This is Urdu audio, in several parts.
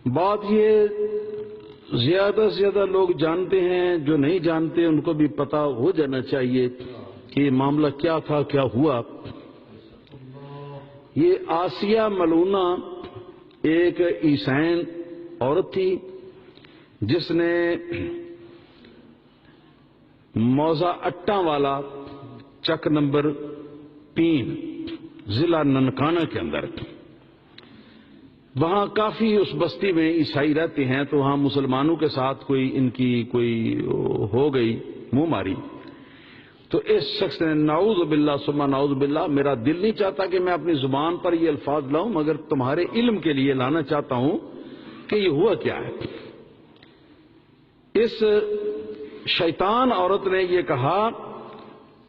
بات یہ زیادہ سے زیادہ لوگ جانتے ہیں، جو نہیں جانتے ان کو بھی پتہ ہو جانا چاہیے کہ یہ معاملہ کیا تھا، کیا ہوا۔ یہ آسیہ ملونہ ایک عیسائن عورت تھی جس نے موضع اٹا والا چک نمبر 3 ضلع ننکانہ کے اندر، وہاں کافی اس بستی میں عیسائی رہتے ہیں، تو وہاں مسلمانوں کے ساتھ ان کی کوئی ہو گئی منہ ماری، تو اس شخص نے نعوذ باللہ ثم نعوذ باللہ، میرا دل نہیں چاہتا کہ میں اپنی زبان پر یہ الفاظ لاؤں، مگر تمہارے علم کے لیے لانا چاہتا ہوں کہ یہ ہوا کیا ہے۔ اس شیطان عورت نے یہ کہا،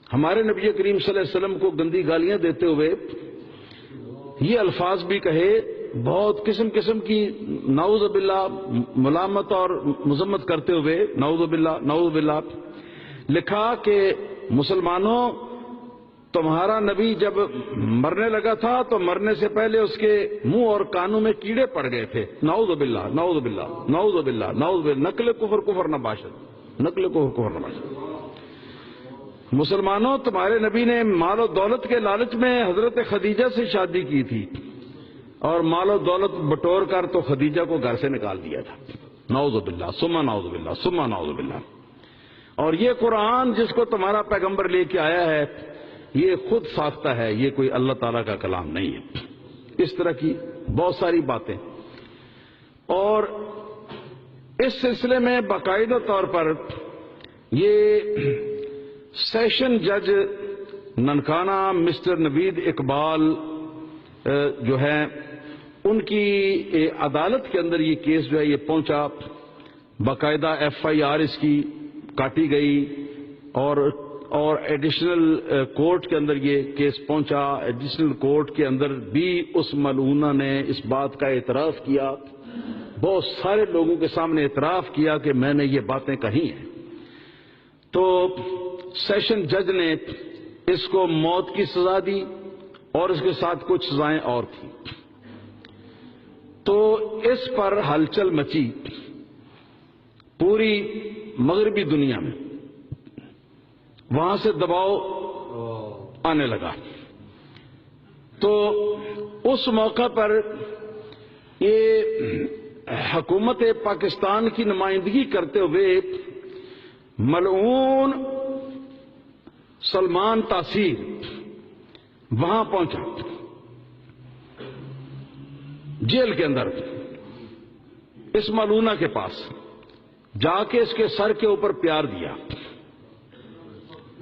ہمارے نبی کریم صلی اللہ علیہ وسلم کو گندی گالیاں دیتے ہوئے یہ الفاظ بھی کہے، بہت قسم قسم کی نعوذ باللہ ملامت اور مذمت کرتے ہوئے، نعوذ باللہ نعوذ باللہ۔ لکھا کہ مسلمانوں، تمہارا نبی جب مرنے لگا تھا تو مرنے سے پہلے اس کے منہ اور کانوں میں کیڑے پڑ گئے تھے، نعوذ باللہ نعوذ باللہ نعوذ باللہ نعوذ باللہ، نقل کفر کفر نہ باشد، نقل کفر کفر نہ باشد۔ مسلمانوں، تمہارے نبی نے مال و دولت کے لالچ میں حضرت خدیجہ سے شادی کی تھی اور مال و دولت بٹور کر تو خدیجہ کو گھر سے نکال دیا تھا، نعوذ باللہ ثم نعوذ باللہ ثم نعوذ باللہ۔ اور یہ قرآن جس کو تمہارا پیغمبر لے کے آیا ہے، یہ خود ساختہ ہے، یہ کوئی اللہ تعالیٰ کا کلام نہیں ہے۔ اس طرح کی بہت ساری باتیں، اور اس سلسلے میں باقاعدہ طور پر یہ سیشن جج ننکانہ مسٹر نوید اقبال جو ہے، ان کی عدالت کے اندر یہ کیس جو ہے یہ پہنچا، باقاعدہ FIR اس کی کاٹی گئی، اور ایڈیشنل کورٹ کے اندر یہ کیس پہنچا۔ ایڈیشنل کورٹ کے اندر بھی اس ملعونہ نے اس بات کا اعتراف کیا، بہت سارے لوگوں کے سامنے اعتراف کیا کہ میں نے یہ باتیں کہی ہیں۔ تو سیشن جج نے اس کو موت کی سزا دی اور اس کے ساتھ کچھ سزائیں اور تھیں۔ تو اس پر ہلچل مچی پوری مغربی دنیا میں، وہاں سے دباؤ آنے لگا۔ تو اس موقع پر یہ حکومت پاکستان کی نمائندگی کرتے ہوئے ملعون سلمان تاثیر وہاں پہنچا، جیل کے اندر اس ملعونہ کے پاس جا کے اس کے سر کے اوپر پیار دیا،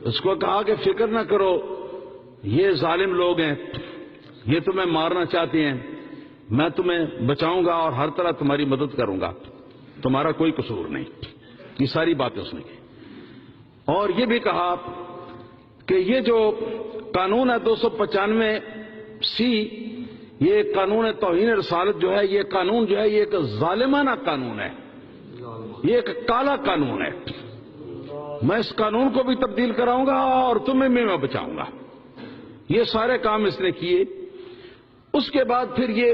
اس کو کہا کہ فکر نہ کرو، یہ ظالم لوگ ہیں، یہ تمہیں مارنا چاہتے ہیں، میں تمہیں بچاؤں گا اور ہر طرح تمہاری مدد کروں گا، تمہارا کوئی قصور نہیں۔ یہ ساری باتیں اس نے کی، اور یہ بھی کہا کہ یہ جو قانون ہے 295C، یہ قانون توہین رسالت جو ہے، یہ قانون جو ہے یہ ایک ظالمانہ قانون ہے، یہ ایک کالا قانون ہے، میں اس قانون کو بھی تبدیل کراؤں گا اور تمہیں بھی میں بچاؤں گا۔ یہ سارے کام اس نے کیے۔ اس کے بعد پھر یہ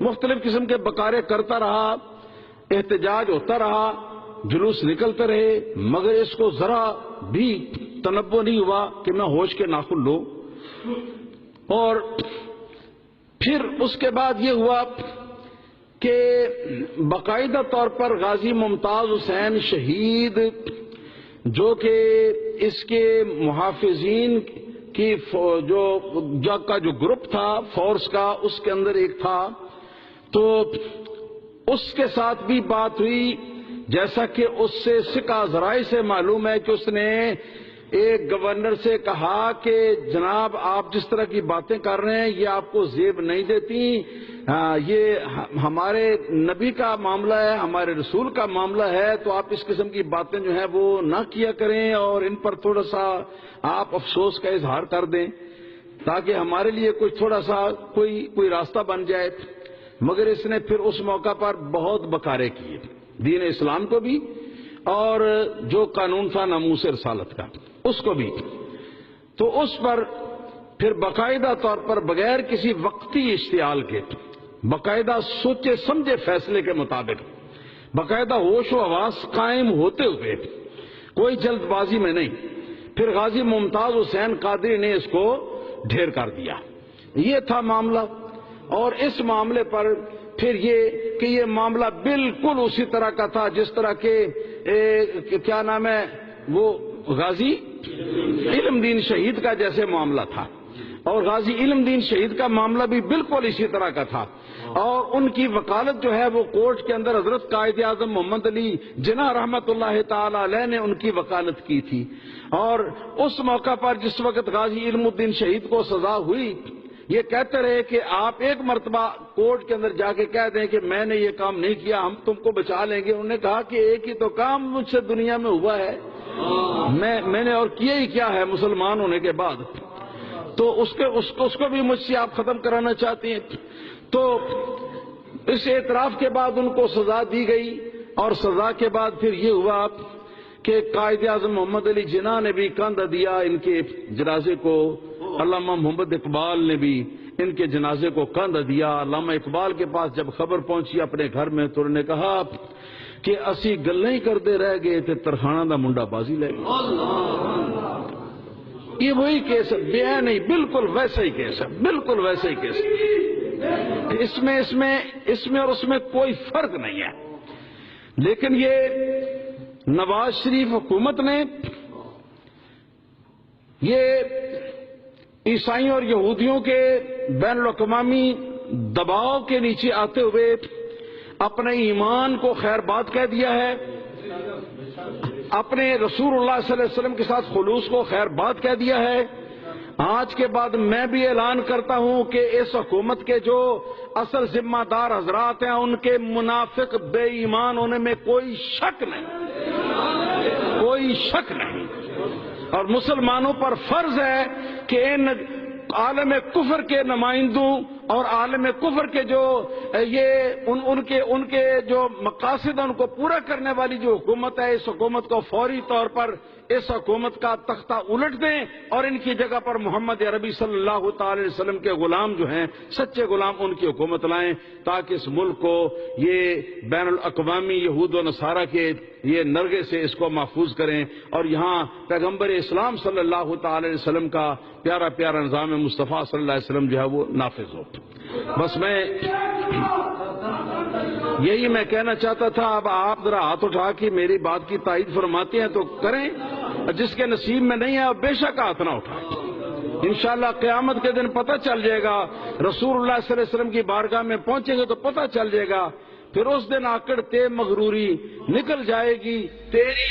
مختلف قسم کے بکارے کرتا رہا، احتجاج ہوتا رہا، جلوس نکلتے رہے، مگر اس کو ذرا بھی تنبؤ نہیں ہوا کہ میں ہوش کے ناخن لوں۔ اور پھر اس کے بعد یہ ہوا کہ باقاعدہ طور پر غازی ممتاز حسین شہید، جو کہ اس کے محافظین کی جو گروپ تھا فورس کا، اس کے اندر ایک تھا، تو اس کے ساتھ بھی بات ہوئی، جیسا کہ اس سے سکہ ذرائع سے معلوم ہے کہ اس نے ایک گورنر سے کہا کہ جناب آپ جس طرح کی باتیں کر رہے ہیں یہ آپ کو زیب نہیں دیتی، یہ ہمارے نبی کا معاملہ ہے، ہمارے رسول کا معاملہ ہے، تو آپ اس قسم کی باتیں جو ہیں وہ نہ کیا کریں اور ان پر تھوڑا سا آپ افسوس کا اظہار کر دیں تاکہ ہمارے لیے کچھ تھوڑا سا کوئی راستہ بن جائے۔ مگر اس نے پھر اس موقع پر بہت بکارے کیے دین اسلام کو بھی، اور جو قانون تھا ناموس رسالت کا اس کو بھی۔ تو اس پر پھر باقاعدہ طور پر بغیر کسی وقتی اشتعال کے باقاعدہ سوچے سمجھے فیصلے کے مطابق، باقاعدہ ہوش و حواس قائم ہوتے ہوئے، کوئی جلد بازی میں نہیں، پھر غازی ممتاز حسین قادری نے اس کو ڈھیر کر دیا۔ یہ تھا معاملہ، اور اس معاملے پر پھر یہ کہ یہ معاملہ بالکل اسی طرح کا تھا جس طرح کے کیا نام ہے وہ غازی علم دین شہید کا جیسے معاملہ تھا، اور غازی علم دین شہید کا معاملہ بھی بالکل اسی طرح کا تھا، اور ان کی وکالت جو ہے وہ کورٹ کے اندر حضرت قائد اعظم محمد علی جناح رحمت اللہ تعالی علیہ نے ان کی وکالت کی تھی۔ اور اس موقع پر جس وقت غازی علم الدین شہید کو سزا ہوئی، یہ کہتے رہے کہ آپ ایک مرتبہ کورٹ کے اندر جا کے کہہ دیں کہ میں نے یہ کام نہیں کیا، ہم تم کو بچا لیں گے۔ انہوں نے کہا کہ ایک ہی تو کام مجھ سے دنیا میں ہوا ہے، میں نے اور کیا ہی کیا ہے مسلمان ہونے کے بعد، تو اس کو بھی مجھ سے آپ ختم کرانا چاہتے ہیں۔ تو اس اعتراف کے بعد ان کو سزا دی گئی، اور سزا کے بعد پھر یہ ہوا کہ قائد اعظم محمد علی جناح نے بھی کاندھا دیا ان کے جنازے کو، علامہ محمد اقبال نے بھی ان کے جنازے کو کاندھا دیا۔ علامہ اقبال کے پاس جب خبر پہنچی اپنے گھر میں تو انہوں نے کہا کہ اسی گلیں ہی کرتے رہ گئے تھے، ترخانہ دا منڈا بازی لے گیا۔ یہ وہی کیس ہے، بے نہیں، بالکل ویسا ہی کیس ہے، بالکل ویسا ہی کیس ہے، اس میں اور اس میں کوئی فرق نہیں ہے۔ لیکن یہ نواز شریف حکومت نے یہ عیسائیوں اور یہودیوں کے بین الاقوامی دباؤ کے نیچے آتے ہوئے اپنے ایمان کو خیر بات کہہ دیا ہے، اپنے رسول اللہ صلی اللہ علیہ وسلم کے ساتھ خلوص کو خیر بات کہہ دیا ہے۔ آج کے بعد میں بھی اعلان کرتا ہوں کہ اس حکومت کے جو اصل ذمہ دار حضرات ہیں ان کے منافق بے ایمان ہونے میں کوئی شک نہیں، کوئی شک نہیں، اور مسلمانوں پر فرض ہے کہ ان عالم کفر کے نمائندوں اور عالم کفر کے جو ان کے جو مقاصد ہیں ان کو پورا کرنے والی جو حکومت ہے، اس حکومت کو فوری طور پر اس حکومت کا تختہ الٹ دیں اور ان کی جگہ پر محمد عربی صلی اللہ تعالی علیہ وسلم کے غلام جو ہیں، سچے غلام، ان کی حکومت لائیں، تاکہ اس ملک کو یہ بین الاقوامی یہود و نصارہ کے یہ نرغے سے اس کو محفوظ کریں، اور یہاں پیغمبر اسلام صلی اللہ تعالی علیہ وسلم کا پیارا پیارا نظام مصطفیٰ صلی اللہ علیہ وسلم جو ہے وہ نافذ ہو۔ بس میں یہی میں کہنا چاہتا تھا۔ اب آپ ذرا ہاتھ اٹھا کے میری بات کی تائید فرماتے ہیں تو کریں، جس کے نصیب میں نہیں ہے بے شک ہاتھ نہ اٹھائیں۔ انشاءاللہ قیامت کے دن پتہ چل جائے گا، رسول اللہ صلی اللہ علیہ وسلم کی بارگاہ میں پہنچیں گے تو پتہ چل جائے گا، پھر اس دن آکڑ تے مغروری نکل جائے گی تیری